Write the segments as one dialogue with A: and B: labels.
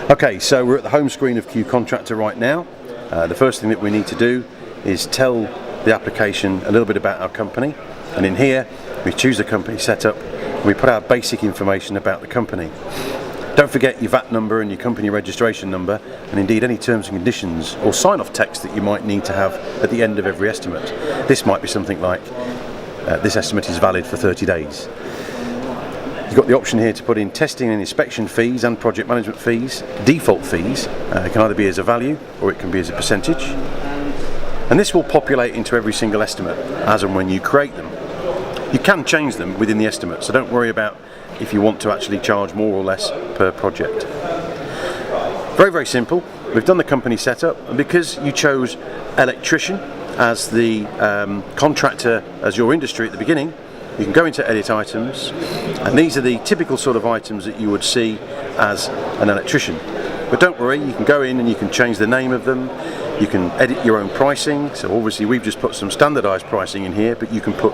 A: Okay, so we're at the home screen of QContractor right now. The first thing that we need to do is tell the application a little bit about our company, and in here we choose the company setup and we put our basic information about the company. Don't forget your VAT number and your company registration number, and indeed any terms and conditions or sign-off text that you might need to have at the end of every estimate. This might be something like, this estimate is valid for 30 days. You've got the option here to put in testing and inspection fees and project management fees. Default fees it can either be as a value or it can be as a percentage. And this will populate into every single estimate as and when you create them. You can change them within the estimate, so don't worry about if you want to actually charge more or less per project. Very, very simple. We've done the company setup, and because you chose electrician as the contractor as your industry at the beginning, you can go into edit items, and these are the typical sort of items that you would see as an electrician. But don't worry, you can go in and you can change the name of them, you can edit your own pricing. So obviously we've just put some standardized pricing in here, but you can put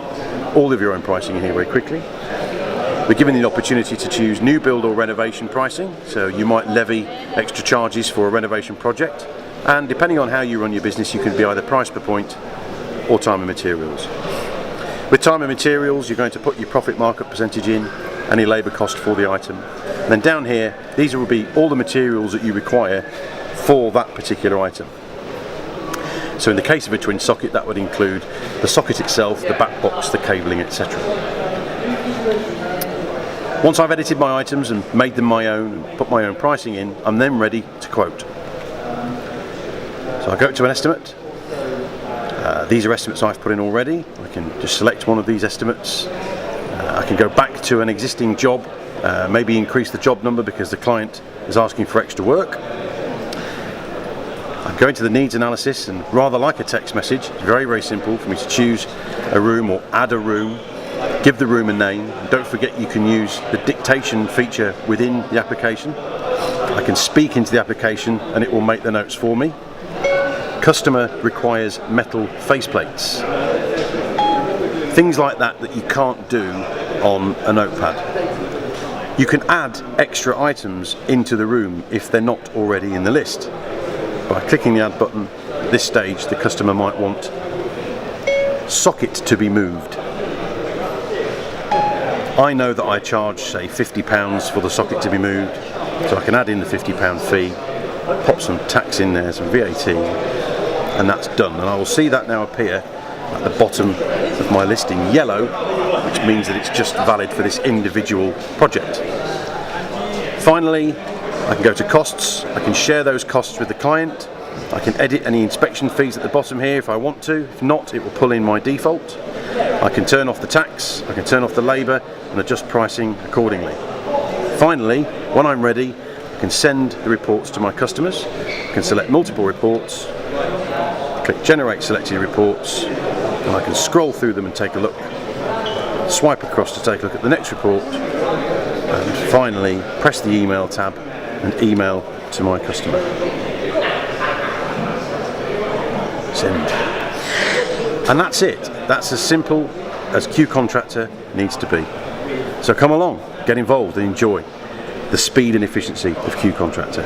A: all of your own pricing in here very quickly. We're given the opportunity to choose new build or renovation pricing, so you might levy extra charges for a renovation project, and depending on how you run your business you can be either price per point or time and materials. With time and materials, you're going to put your profit markup percentage in, any labour cost for the item. And then down here, these will be all the materials that you require for that particular item. So in the case of a twin socket, that would include the socket itself, the back box, the cabling, etc. Once I've edited my items and made them my own and put my own pricing in, I'm then ready to quote. So I go to an estimate. These are estimates I've put in already. I can just select one of these estimates. I can go back to an existing job, maybe increase the job number because the client is asking for extra work. I go into the needs analysis, and rather like a text message, it's very, very simple for me to choose a room or add a room, give the room a name. And don't forget you can use the dictation feature within the application. I can speak into the application and it will make the notes for me. Customer requires metal faceplates. Things like that that you can't do on a notepad. You can add extra items into the room if they're not already in the list. By clicking the add button, at this stage the customer might want socket to be moved. I know that I charge, say, £50 for the socket to be moved, so I can add in the £50 fee, pop some tax in there, some VAT, and that's done. And I will see that now appear at the bottom of my list in yellow, which means that it's just valid for this individual project. Finally, I can go to costs. I can share those costs with the client. I can edit any inspection fees at the bottom here if I want to. If not, it will pull in my default. I can turn off the tax, I can turn off the labour and adjust pricing accordingly. Finally, when I'm ready, I can send the reports to my customers. I can select multiple reports, click generate selected reports, and I can scroll through them and take a look, swipe across to take a look at the next report, and finally press the email tab and email to my customer. Send. And that's it. That's as simple as QContractor needs to be. So come along, get involved and enjoy the speed and efficiency of QContractor.